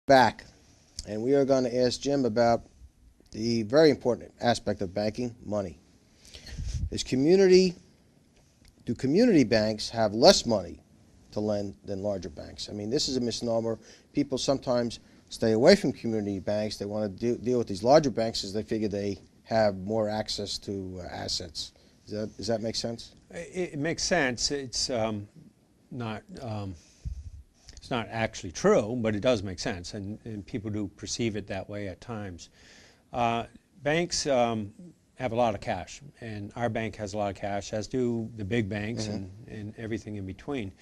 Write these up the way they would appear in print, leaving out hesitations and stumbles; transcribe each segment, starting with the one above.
Back, and we are going to ask Jim about the very important aspect of banking, money. Is community, do community banks have less money to lend than larger banks? I mean, this is a misnomer. People sometimes stay away from community banks. They want to deal with these larger banks as they figure they have more access to assets. Does that make sense? It makes sense. Not it's not actually true, but it does make sense, and people do perceive it that way at times. Banks have a lot of cash, and our bank has a lot of cash, as do the big banks and everything in between.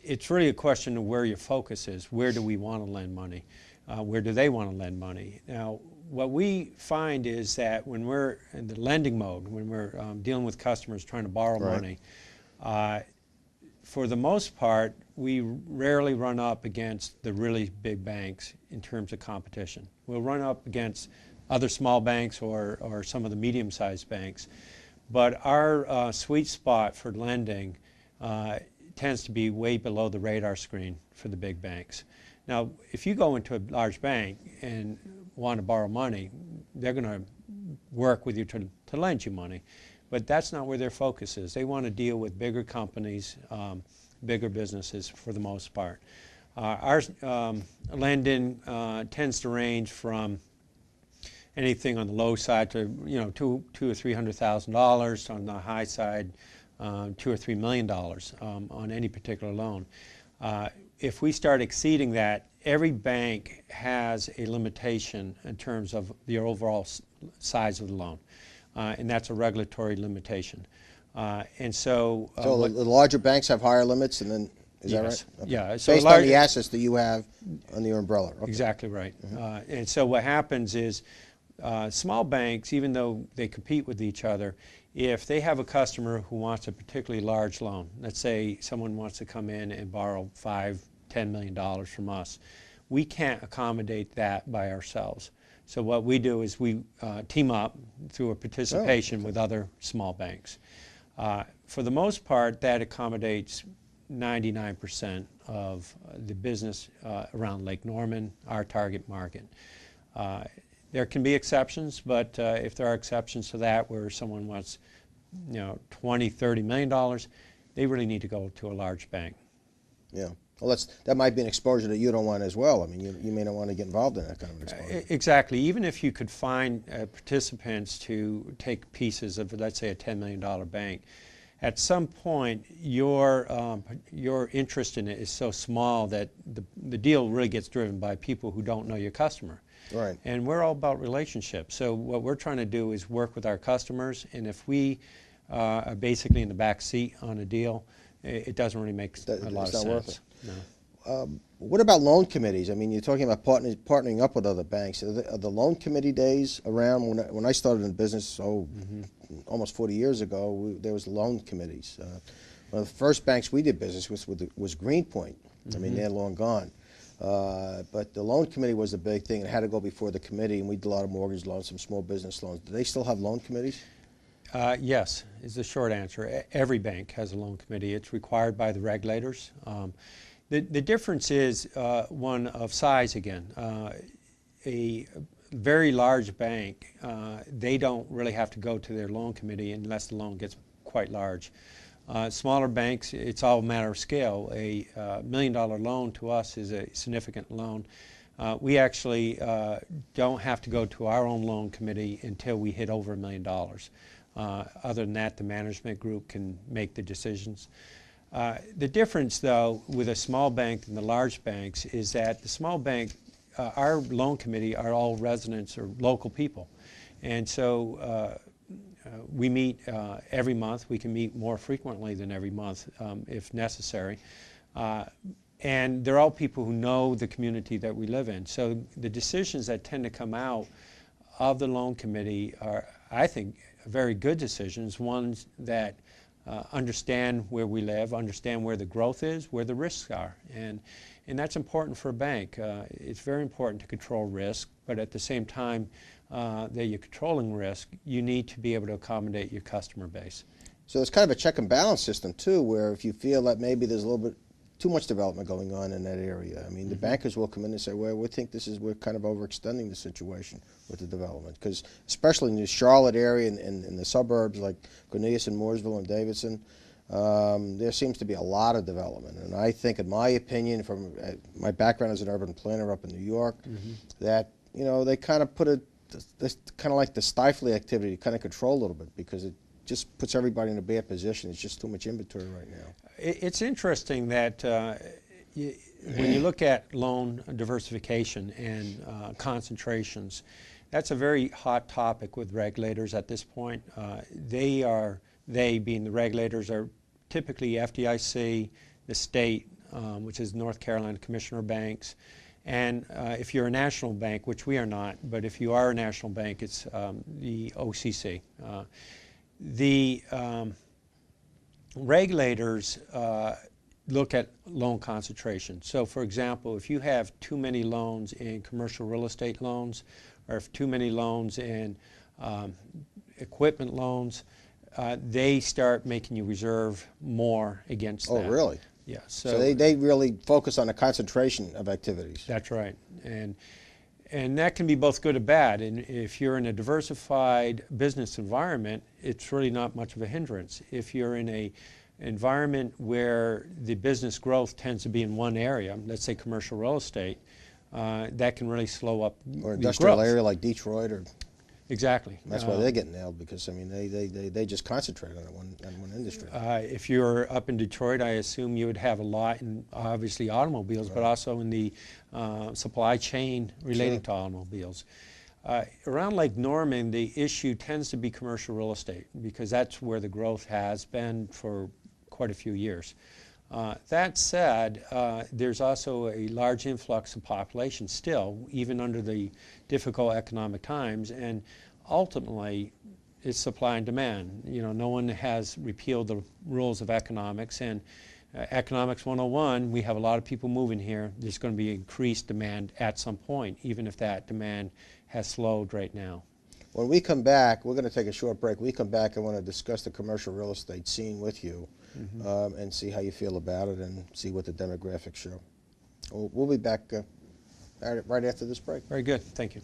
It's really a question of where your focus is. Where do we want to lend money? Where do they want to lend money? Now, what we find is that when we're in the lending mode, when we're dealing with customers trying to borrow money, for the most part, we rarely run up against the really big banks in terms of competition. We'll run up against other small banks or some of the medium-sized banks, but our sweet spot for lending tends to be way below the radar screen for the big banks. Now, if you go into a large bank and want to borrow money, they're going to work with you to lend you money. But that's not where their focus is. They want to deal with bigger companies, bigger businesses for the most part. Our lending tends to range from anything on the low side to $200,000 or $300,000, on the high side $2 or $3 million on any particular loan. If we start exceeding that, every bank has a limitation in terms of the overall size of the loan. And that's a regulatory limitation. So the larger banks have higher limits, and then, is that right? Okay. Yeah. So based on the assets that you have under your umbrella. Okay. Exactly right. And so what happens is small banks, even though they compete with each other, if they have a customer who wants a particularly large loan, let's say someone wants to come in and borrow $5, $10 million from us, we can't accommodate that by ourselves. So what we do is we team up through a participation with other small banks. For the most part, that accommodates 99% of the business around Lake Norman, our target market. There can be exceptions, but if there are exceptions to that where someone wants $20, $30 million, they really need to go to a large bank. Yeah. Well, that might be an exposure that you don't want as well. I mean, you may not want to get involved in that kind of exposure. Exactly. Even if you could find participants to take pieces of, let's say, a $10 million bank, at some point your interest in it is so small that the deal really gets driven by people who don't know your customer. Right. And we're all about relationships. So what we're trying to do is work with our customers, and if we are basically in the back seat on a deal, it doesn't really make a lot of sense. No. What about loan committees? I mean, you're talking about partnering up with other banks. Are the loan committee days around? When I started in business, almost 40 years ago, there was loan committees. One of the first banks we did business with was Greenpoint. I mean, they're long gone. But the loan committee was a big thing. It had to go before the committee, and we did a lot of mortgage loans, some small business loans. Do they still have loan committees? Yes, is the short answer. Every bank has a loan committee. It's required by the regulators. The difference is one of size again. A very large bank, they don't really have to go to their loan committee unless the loan gets quite large. Smaller banks, it's all a matter of scale. A $1 million loan to us is a significant loan. We actually don't have to go to our own loan committee until we hit over $1 million. Other than that, the management group can make the decisions. The difference, though, with a small bank and the large banks is that the small bank, our loan committee are all residents or local people. And so we meet every month. We can meet more frequently than every month if necessary. And they're all people who know the community that we live in. So the decisions that tend to come out of the loan committee are, I think, very good decisions, ones that understand where we live, understand where the growth is, where the risks are. And that's important for a bank. It's very important to control risk, but at the same time that you're controlling risk, you need to be able to accommodate your customer base. So it's kind of a check and balance system too, where if you feel that maybe there's a little bit too much development going on in that area. I mean, the bankers will come in and say, well, we think we're kind of overextending the situation with the development. Because especially in the Charlotte area and in the suburbs like Cornelius and Mooresville and Davidson, there seems to be a lot of development. And I think, in my opinion, from my background as an urban planner up in New York, that, you know, they kind of put this kind of like the stifling activity to kind of control a little bit, because it just puts everybody in a bad position. It's just too much inventory right now. It's interesting that when you look at loan diversification and concentrations, that's a very hot topic with regulators at this point. They being the regulators are typically FDIC, the state, which is North Carolina Commissioner of Banks, and if you're a national bank, which we are not, but if you are a national bank, it's the OCC. The regulators look at loan concentration. So, for example, if you have too many loans in commercial real estate loans, or if too many loans in equipment loans, they start making you reserve more against that. Oh, really? Yeah. So they really focus on the concentration of activities. That's right. And that can be both good and bad. And if you're in a diversified business environment, it's really not much of a hindrance. If you're in a environment where the business growth tends to be in one area, let's say commercial real estate, that can really slow up Or the industrial growth. area like Detroit, or Exactly. that's why they get nailed, because I mean they just concentrate on one industry. If you're up in Detroit, I assume you would have a lot in obviously automobiles, but also in the supply chain relating to automobiles. Around Lake Norman, the issue tends to be commercial real estate, because that's where the growth has been for quite a few years. That said, there's also a large influx of population still, even under the difficult economic times, and ultimately it's supply and demand. You know, no one has repealed the rules of economics, and Economics 101, we have a lot of people moving here. There's going to be increased demand at some point, even if that demand has slowed right now. When we come back, we're going to take a short break. When we come back, I want to discuss the commercial real estate scene with you, and see how you feel about it and see what the demographics show. We'll be back right after this break. Very good. Thank you.